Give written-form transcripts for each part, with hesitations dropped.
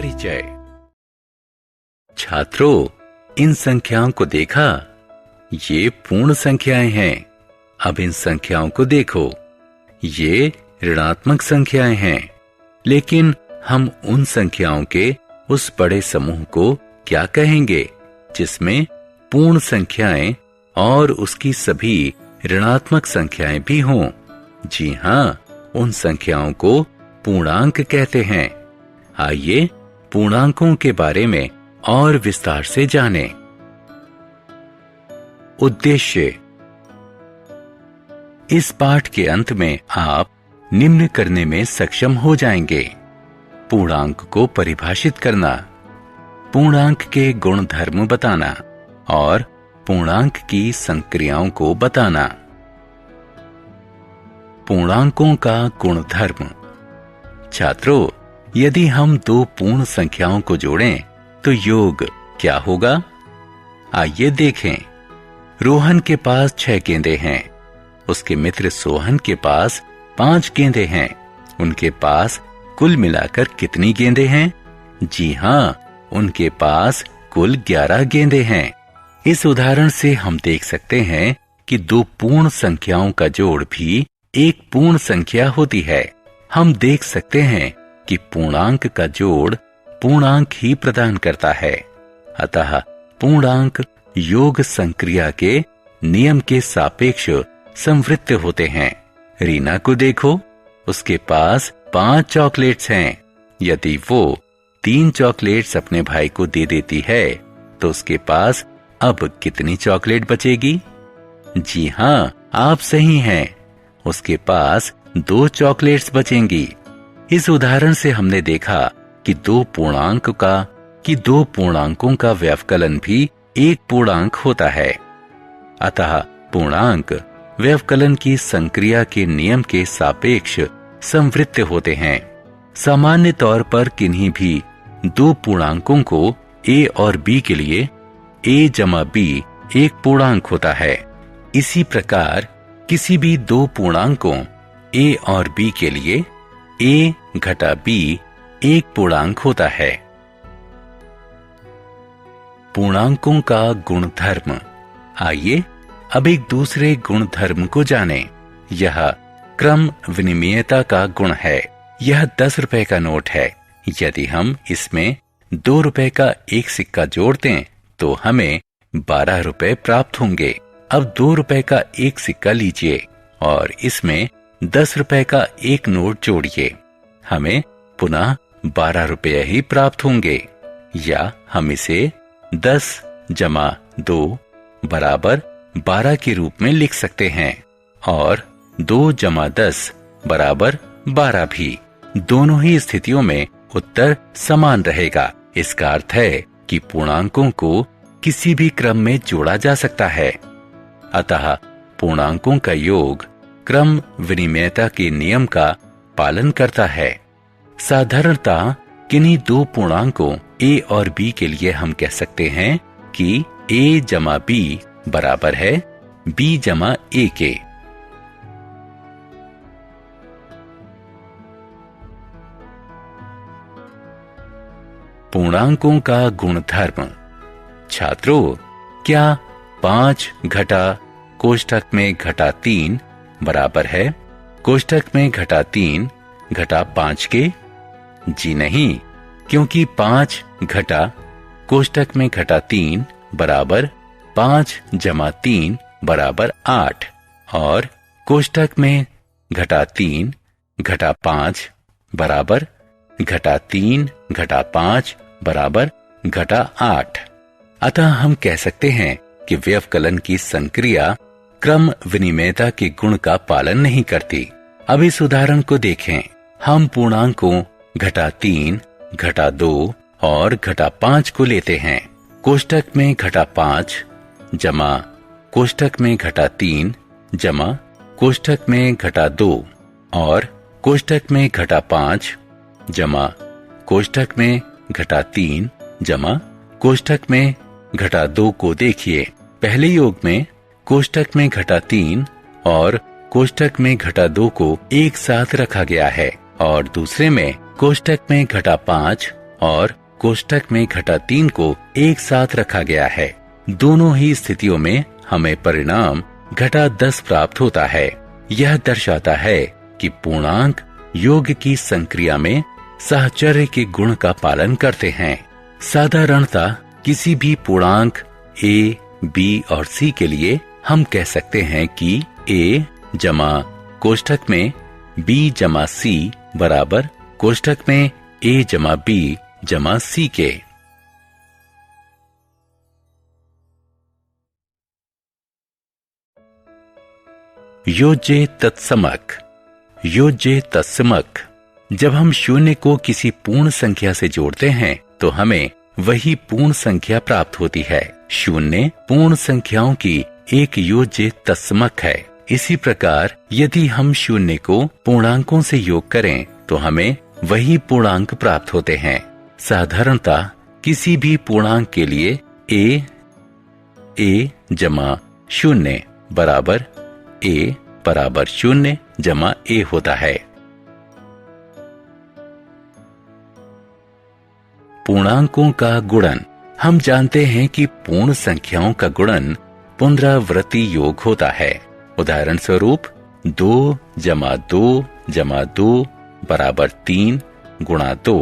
परिचय। छात्रों, इन संख्याओं को देखा? ये पूर्ण संख्याएं हैं। अब इन संख्याओं को देखो, ये ऋणात्मक संख्याएं हैं। लेकिन हम उन संख्याओं के उस बड़े समूह को क्या कहेंगे जिसमें पूर्ण संख्याएं और उसकी सभी ऋणात्मक संख्याएं भी हों? जी हां, उन संख्याओं को पूर्णांक कहते हैं। आइए पूर्णांकों के बारे में और विस्तार से जानें। उद्देश्य। इस पाठ के अंत में आप निम्न करने में सक्षम हो जाएंगे: पूर्णांक को परिभाषित करना, पूर्णांक के गुण धर्म बताना और पूर्णांक की संक्रियाओं को बताना। पूर्णांकों का गुण धर्म। छात्रों, यदि हम दो पूर्ण संख्याओं को जोड़ें तो योग क्या होगा? आइए देखें। रोहन के पास 6 गेंदें हैं। उसके मित्र सोहन के पास 5 गेंदें हैं। उनके पास कुल मिलाकर कितनी गेंदें हैं? जी हां, उनके पास कुल 11 गेंदें हैं। इस उदाहरण से हम देख सकते हैं कि दो पूर्ण संख्याओं का जोड़ भी एक पूर्ण संख्या होती है। हम देख सकते हैं कि पूर्णांक का जोड़ पूर्णांक ही प्रदान करता है। अतः पूर्णांक योग संक्रिया के नियम के सापेक्ष संवृत्त होते हैं। रीना को देखो, उसके पास 5 चॉकलेट्स हैं। यदि वो 3 चॉकलेट्स अपने भाई को दे देती है तो उसके पास अब कितनी चॉकलेट बचेगी? जी हां, आप सही हैं। उसके पास 2 चॉकलेट्स बचेंगी। इस उदाहरण से हमने देखा कि दो पूर्णांकों का व्यवकलन भी एक पूर्णांक होता है। अतः पूर्णांक व्यवकलन की संक्रिया के नियम के सापेक्ष संवृत्त होते हैं। सामान्य तौर पर किन्हीं भी दो पूर्णांकों को a और b के लिए a जमा b एक पूर्णांक होता है। इसी प्रकार किसी भी दो पूर्णांकों a और b के लिए a घटा b एक पूर्णांक होता है। पूर्णांकों का गुणधर्म। आइए अब एक दूसरे गुणधर्म को जानें। यह क्रम विनिमेयता का गुण है। यह 10 रुपए का नोट है। यदि हम इसमें 2 रुपए का एक सिक्का जोड़ दें तो हमें 12 रुपए प्राप्त होंगे। अब 2 रुपए का एक सिक्का लीजिए और इसमें 10 रुपए का एक नोट जोड़िए। हमें पुनः 12 रुपए ही प्राप्त होंगे। या हम इसे 10 जमा 2 बराबर 12 के रूप में लिख सकते हैं और 2 जमा 10 बराबर 12 भी। दोनों ही स्थितियों में उत्तर समान रहेगा। इसका अर्थ है कि पूर्णांकों को किसी भी क्रम में जोड़ा जा सकता है। अतः पूर्णांकों का योग क्रम विनिमेयता के नियम का पालन करता है। साधारणतः किन्हीं दो पूर्णांकों a और b के लिए हम कह सकते हैं कि a जमा b बराबर है b जमा a के। पूर्णांकों का गुणधर्म। छात्रों, क्या 5 घटा कोष्ठक में घटा 3 बराबर है कोष्ठक में घटा 3 घटा 5 के? जी नहीं, क्योंकि 5 घटा कोष्ठक में घटा 3 बराबर 5 जमा 3 बराबर 8 और कोष्ठक में घटा 3 घटा 5 बराबर घटा 3 घटा 5 बराबर घटा 8। अतः हम कह सकते हैं कि व्यवकलन की संक्रिया क्रम विनिमेयता के गुण का पालन नहीं करती। अब इस उदाहरण को देखें। हम पूर्णांकों घटा 3, घटा 2 और घटा 5 को लेते हैं। कोष्ठक में घटा 5 जमा कोष्ठक में घटा 3 जमा कोष्ठक में घटा 2 और कोष्ठक में घटा 5 जमा कोष्ठक में घटा 3 जमा कोष्ठक में घटा 2 को देखिए। पहले योग में कोष्ठक में घटा 3 और कोष्ठक में घटा 2 को एक साथ रखा गया है और दूसरे में कोष्ठक में घटा 5 और कोष्ठक में घटा 3 को एक साथ रखा गया है। दोनों ही स्थितियों में हमें परिणाम घटा 10 प्राप्त होता है। यह दर्शाता है कि पूर्णांक योग की संक्रिया में साहचर्य के गुण का पालन करते हैं। साधारणतः किसी भी पूर्णांक a, b और c के लिए हम कह सकते हैं कि a जमा कोष्ठक में b जमा c बराबर कोष्ठक में a जमा b जमा c के। योज्य तत्समक। योज्य तत्समक। जब हम शून्य को किसी पूर्ण संख्या से जोड़ते हैं तो हमें वही पूर्ण संख्या प्राप्त होती है। शून्य पूर्ण संख्याओं की एक योज्य तत्समक है। इसी प्रकार यदि हम शून्य को पूर्णांकों से योग करें तो हमें वही पूर्णांक प्राप्त होते हैं। साधारणतः किसी भी पूर्णांक के लिए a जमा शून्य बराबर a बराबर शून्य जमा a होता है। पूर्णांकों का गुणन। हम जानते हैं कि पूर्ण संख्याओं का गुणन पुनरावृत्ति योग होता है। उदाहरण स्वरूप 2 जमा 2 जमा 2 बराबर 3 गुणा 2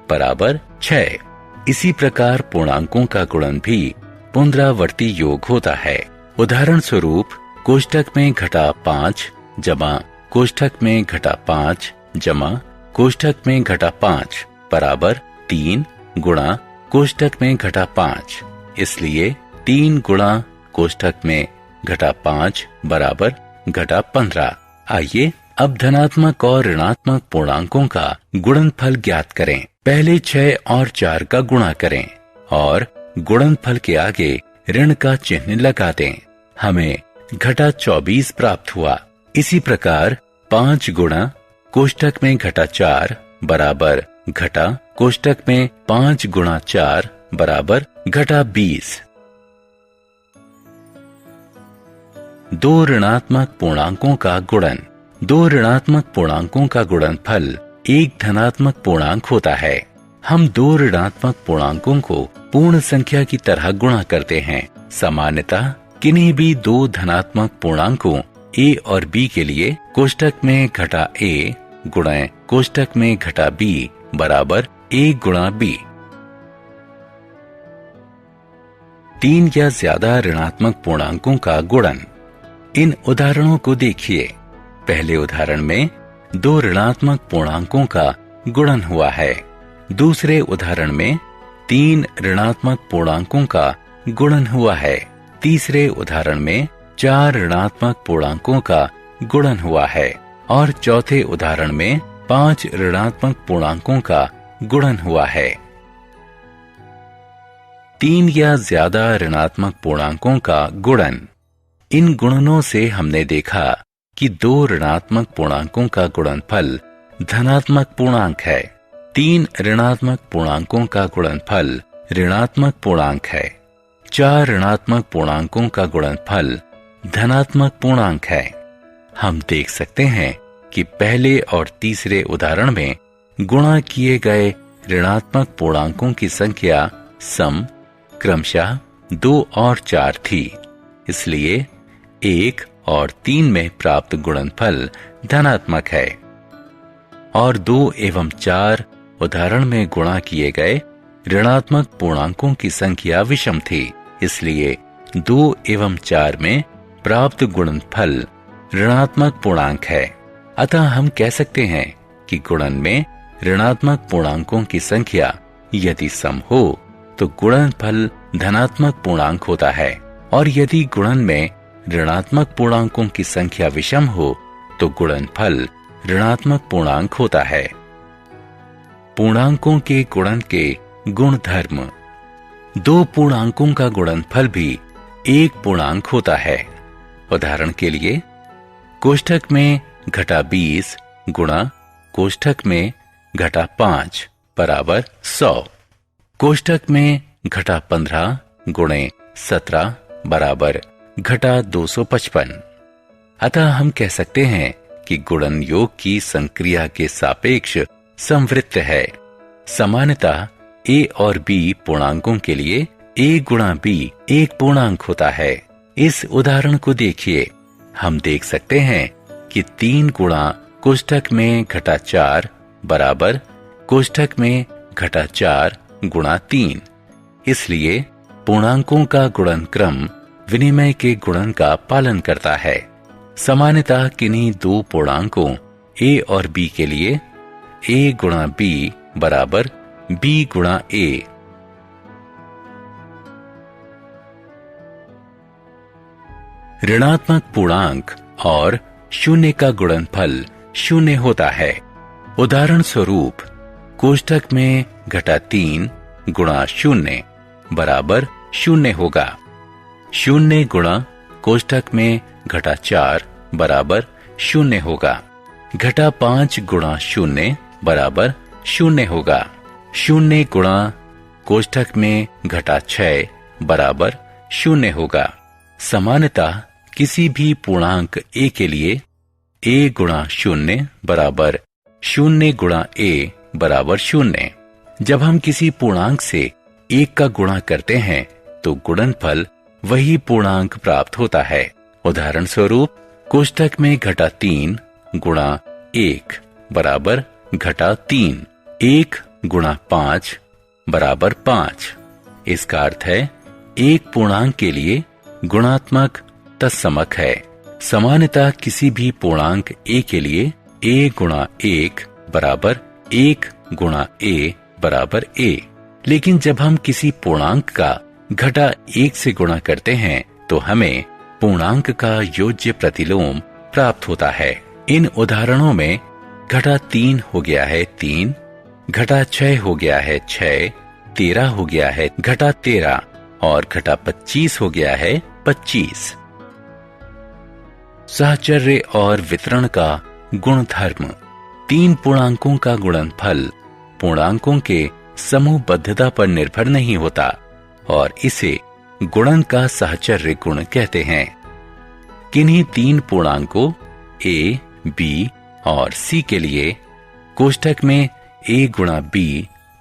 बराबर 6। इसी प्रकार पूर्णांकों का गुणन भी पुनरावृत्ति योग होता है। उदाहरण स्वरूप कोष्ठक में घटा 5 जमा कोष्ठक में घटा 5 जमा कोष्ठक में घटा 5 बराबर 3 गुणा कोष्ठक में घटा 5। इसलिए 3 गुणा कोष्ठक में घटा 5 बराबर घटा 15। आइए अब धनात्मक और ऋणात्मक पूर्णांकों का गुणनफल ज्ञात करें। पहले 6 और 4 का गुणा करें और गुणनफल के आगे ऋण का चिन्ह लगा दें। हमें घटा 24 प्राप्त हुआ। इसी प्रकार 5 गुणा कोष्ठक में घटा 4 बराबर घटा कोष्ठक में 5 गुणा 4 बराबर घटा 20। 2 ऋणात्मक पूर्णांकों का गुणन। 2 ऋणात्मक पूर्णांकों का गुणनफल एक धनात्मक पूर्णांक होता है। हम 2 ऋणात्मक पूर्णांकों को पूर्ण संख्या की तरह गुणा करते हैं। सामान्यतः किन्हीं भी 2 धनात्मक पूर्णांकों a और b के लिए कोष्ठक में घटा a गुणा कोष्ठक में घटा b बराबर a गुणा b। 3 या ज्यादा ऋणात्मक पूर्णांकों का गुणन। इन उदाहरणों को देखिए। पहले उदाहरण में 2 ऋणात्मक पूर्णांकों का गुणन हुआ है। दूसरे उदाहरण में 3 ऋणात्मक पूर्णांकों का गुणन हुआ है। तीसरे उदाहरण में 4 ऋणात्मक पूर्णांकों का गुणन हुआ है और चौथे उदाहरण में 5 ऋणात्मक पूर्णांकों का गुणन हुआ है। 3 या ज्यादा ऋणात्मक पूर्णांकों का गुणन। इन गुणनों से हमने देखा कि 2 ऋणात्मक पूर्णांकों का गुणनफल धनात्मक पूर्णांक है। 3 ऋणात्मक पूर्णांकों का गुणनफल ऋणात्मक पूर्णांक है। 4 ऋणात्मक पूर्णांकों का गुणनफल धनात्मक पूर्णांक है। हम देख सकते हैं कि पहले और तीसरे उदाहरण में गुणा किए गए ऋणात्मक पूर्णांकों की संख्या सम क्रमशः 2 और 4 थी। इसलिए 1 और 3 में प्राप्त गुणनफल धनात्मक है और 2 एवं 4 उदाहरण में गुणा किए गए ऋणात्मक पूर्णांकों की संख्या विषम थी। इसलिए 2 एवं 4 में प्राप्त गुणनफल ऋणात्मक पूर्णांक है। अतः हम कह सकते हैं कि गुणन में ऋणात्मक पूर्णांकों की संख्या यदि सम हो तो गुणनफल धनात्मक पूर्णांक होता है और यदि गुणन में ऋणात्मक पूर्णांकों की संख्या विषम हो तो गुणनफल ऋणात्मक पूर्णांक होता है। पूर्णांकों के गुणन के गुणधर्म। 2 पूर्णांकों का गुणनफल भी एक पूर्णांक होता है। उदाहरण के लिए कोष्ठक में घटा 20 गुणा कोष्ठक में घटा 5 बराबर 100। कोष्ठक में घटा 15 गुणे 17 बराबर घटा 255। अतः हम कह सकते हैं कि गुणन योग की संक्रिया के सापेक्ष समवृत्त है। सामान्यतः a और b पूर्णांकों के लिए a गुणा b एक पूर्णांक होता है। इस उदाहरण को देखिए। हम देख सकते हैं कि 3 गुणा कोष्ठक में घटा 4 बराबर कोष्ठक में घटा 4 गुणा 3। इसलिए पूर्णांकों का गुणनक्रम विनिमय के गुणन का पालन करता है। सामान्यतः किन्हीं दो पूर्णांकों a और b के लिए a गुणा b बराबर b गुणा a। ऋणात्मक पूर्णांक और शून्य का गुणनफल शून्य होता है। उदाहरण स्वरूप कोष्ठक में घटा 3 गुणा शून्य बराबर शून्य होगा। शून्य गुणा कोष्ठक में घटा 4 बराबर शून्य होगा। घटा 5 गुणा शून्य बराबर शून्य होगा। शून्य गुणा कोष्ठक में घटा 6 बराबर शून्य होगा। सामान्यतः किसी भी पूर्णांक a के लिए a गुणा शून्य बराबर शून्य गुणा a बराबर शून्य। जब हम किसी पूर्णांक से 1 का गुणा करते हैं तो गुणनफल वही पूर्णांक प्राप्त होता है। उदाहरण स्वरूप कोष्ठक में घटा 3 गुणा 1 बराबर घटा 3। 1 गुणा 5 बराबर 5। इसका अर्थ है एक पूर्णांक के लिए गुणात्मक तत्समक है। सामान्यतः किसी भी पूर्णांक a के लिए a गुणा 1 बराबर 1 गुणा a बराबर a। लेकिन जब हम किसी पूर्णांक का घटा 1 से गुणा करते हैं तो हमें पूर्णांक का योज्य प्रतिलोम प्राप्त होता है। इन उदाहरणों में घटा 3 हो गया है 3, घटा 6 हो गया है 6, 13 हो गया है घटा 13 और घटा 25 हो गया है 25। साहचर्य और वितरण का गुणधर्म। 3 पूर्णांकों का गुणनफल पूर्णांकों के समूहबद्धता पर निर्भर नहीं होता और इसे गुणन का साहचर्य गुण कहते हैं। किन्हीं 3 पूर्णांकों a, b और c के लिए कोष्ठक में a गुणा b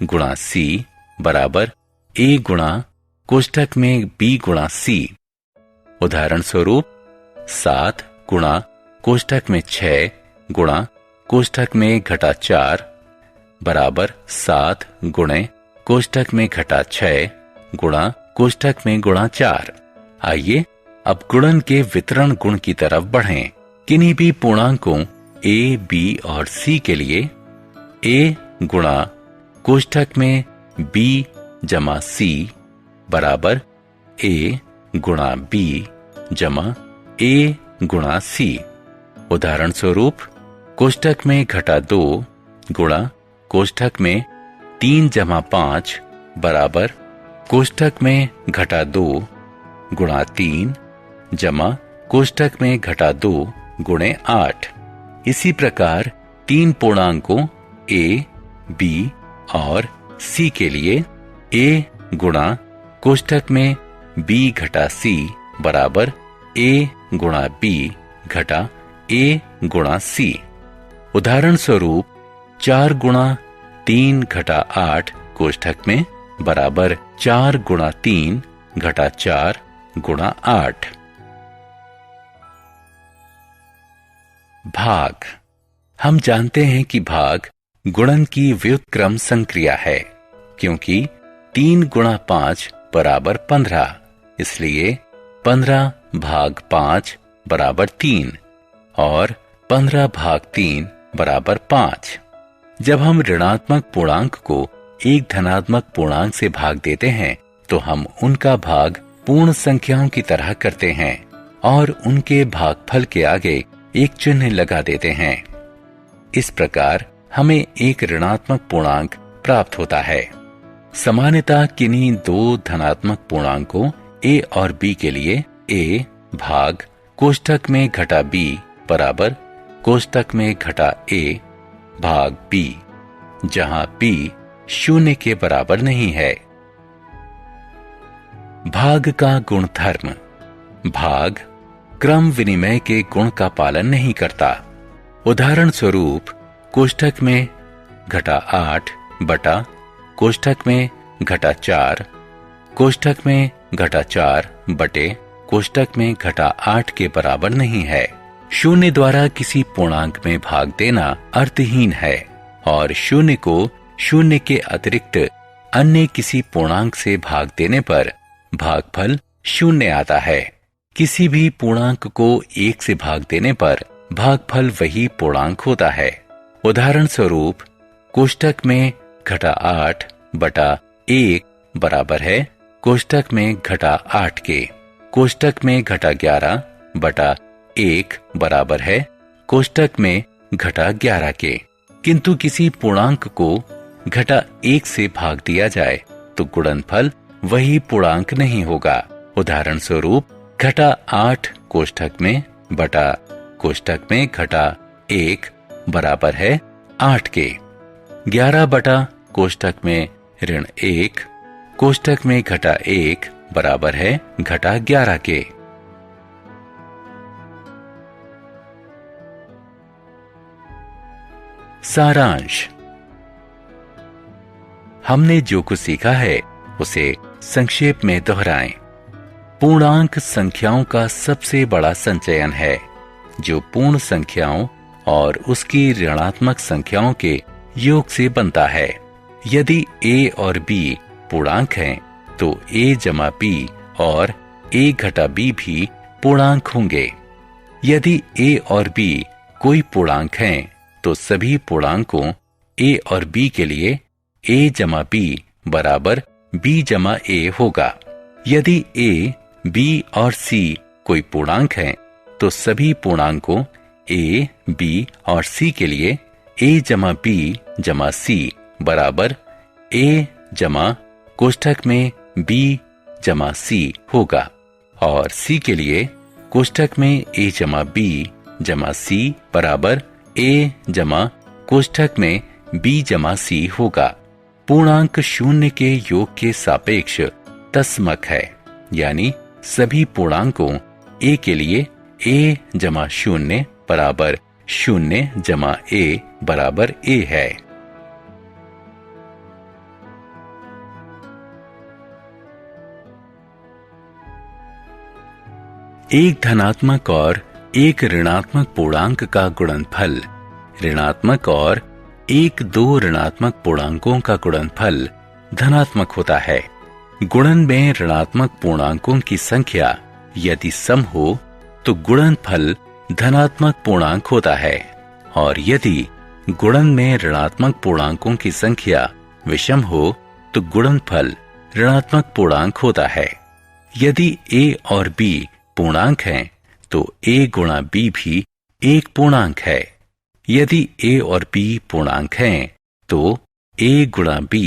गुणा c बराबर a गुणा कोष्ठक में b गुणा c। उदाहरण स्वरूप 7 गुणा कोष्ठक में 6 गुणा कोष्ठक में घटा 4 बराबर 7 गुणे कोष्ठक में घटा 6 गुणा कोष्ठक में गुणा 4। आइए अब गुणन के वितरण गुण की तरफ बढ़ें। किन्हीं भी पूर्णांकों a, b और c के लिए a गुणा कोष्ठक में b जमा c बराबर a गुणा b जमा a गुणा c। उदाहरण स्वरूप कोष्ठक में घटा 2 गुणा कोष्ठक में 3 जमा 5 बराबर कोष्ठक में घटा 2 गुणा 3 जमा कोष्ठक में घटा 2 गुणे 8। इसी प्रकार 3 पूर्णांकों a, b और c के लिए a गुणा कोष्ठक में b घटा c बराबर a गुणा b घटा a गुणा c। उदाहरण स्वरूप 4 गुणा 3 घटा 8 कोष्ठक में बराबर 4 गुणा 3 घटा 4 गुणा 8। भाग। हम जानते हैं कि भाग गुणन की व्युत्क्रम संक्रिया है, क्योंकि 3 गुणा 5 बराबर 15, इसलिए 15 भाग 5 बराबर 3 और 15 भाग 3 बराबर 5। जब हम ऋणात्मक पूर्णांक को एक धनात्मक पूर्णांक से भाग देते हैं तो हम उनका भाग पूर्ण संख्याओं की तरह करते हैं और उनके भागफल के आगे एक चिन्ह लगा देते हैं। इस प्रकार हमें एक ऋणात्मक पूर्णांक प्राप्त होता है। सामान्यतः किन्हीं 2 धनात्मक पूर्णांकों a और b के लिए a भाग कोष्ठक में घटा b बराबर कोष्ठक में घटा a भाग b, जहां b 0 के बराबर नहीं है। भाग का गुणधर्म। भाग क्रम विनिमय के गुण का पालन नहीं करता। उदाहरण स्वरूप कोष्ठक में घटा 8 बटा कोष्ठक में घटा 4 कोष्ठक में घटा 4 बटे कोष्ठक में घटा 8 के बराबर नहीं है। शून्य द्वारा किसी पूर्णांक में भाग देना अर्थहीन है और शून्य को शून्य के अतिरिक्त अन्य किसी पूर्णांक से भाग देने पर भागफल शून्य आता है। किसी भी पूर्णांक को 1 से भाग देने पर भागफल वही पूर्णांक होता है। उदाहरण स्वरूप कोष्ठक में घटा 8 बटा 1 बराबर है कोष्ठक में घटा 8 के। कोष्ठक में घटा 11 बटा 1 बराबर है कोष्ठक में घटा 11 के। किंतु किसी पूर्णांक को घटा 1 से भाग दिया जाए तो गुणनफल वही पूर्णांक नहीं होगा। उदाहरण स्वरूप घटा 8 कोष्ठक में बटा कोष्ठक में घटा 1 बराबर है 8 के। 11 बटा कोष्ठक में ऋण 1 कोष्ठक में घटा 1 बराबर है घटा 11 के। सारांश। हमने जो कुछ सीखा है उसे संक्षेप में दोहराएं। पूर्णांक संख्याओं का सबसे बड़ा संचयन है जो पूर्ण संख्याओं और उसकी ऋणात्मक संख्याओं के योग से बनता है। यदि a और b पूर्णांक हैं तो a जमा b और a घटा b भी पूर्णांक होंगे। यदि a और b कोई पूर्णांक हैं तो सभी पूर्णांकों a और b के लिए a जमा b बराबर b जमा a होगा। यदि a, b और c कोई पूर्णांक हैं तो सभी पूर्णांकों a, b और c के लिए a जमा b जमा c बराबर a जमा कोष्ठक में b जमा c होगा और c के लिए कोष्ठक में a जमा b जमा c बराबर a जमा कोष्ठक में b जमा c होगा। पूर्णांक शून्य के योग के सापेक्ष तस्मक है, यानी सभी पूर्णांकों a के लिए a जमा शून्य बराबर शून्य जमा a बराबर a है। एक धनात्मक और एक ऋणात्मक पूर्णांक का गुणनफल ऋणात्मक और एक दो ऋणात्मक पूर्णांकों का गुणनफल धनात्मक होता है। गुणन में ऋणात्मक पूर्णांकों की संख्या यदि सम हो तो गुणनफल धनात्मक पूर्णांक होता है और यदि गुणन में ऋणात्मक पूर्णांकों की संख्या विषम हो तो गुणनफल ऋणात्मक पूर्णांक होता है। यदि a और b पूर्णांक हैं तो a गुणा b भी एक पूर्णांक है। यदि a और b पूर्णांक हैं तो a गुणा b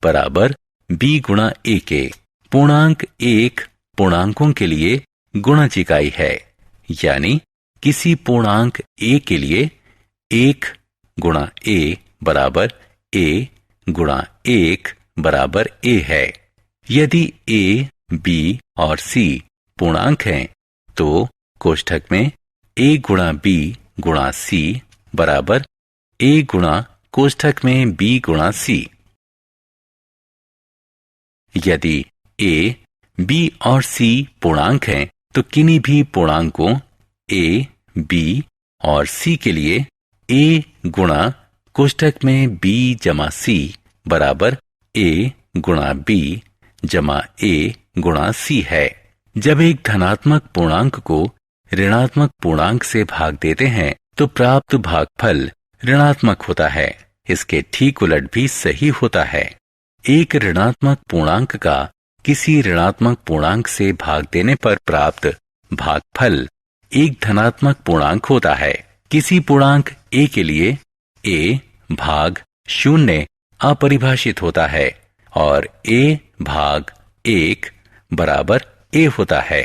बराबर b गुणा a के। पूर्णांक एक पूर्णांकों के लिए गुणज इकाई है, यानी किसी पूर्णांक a के लिए 1 गुणा a बराबर a गुणा 1 बराबर a है। यदि a, b और c पूर्णांक हैं तो कोष्ठक में a गुणा b गुणा c बराबर a गुणा कोष्ठक में b गुणा c। यदि a, b और c पूर्णांक हैं तो किन्हीं भी पूर्णांकों a, b और c के लिए a गुणा कोष्ठक में b जमा c बराबर a गुणा b जमा a गुणा c है। जब एक धनात्मक पूर्णांक को ऋणात्मक पूर्णांक से भाग देते हैं तो प्राप्त भागफल ऋणात्मक होता है। इसके ठीक उलट भी सही होता है। एक ऋणात्मक पूर्णांक का किसी ऋणात्मक पूर्णांक से भाग देने पर प्राप्त भागफल एक धनात्मक पूर्णांक होता है। किसी पूर्णांक a के लिए a भाग शून्य अपरिभाषित होता है और a भाग 1 बराबर a होता है।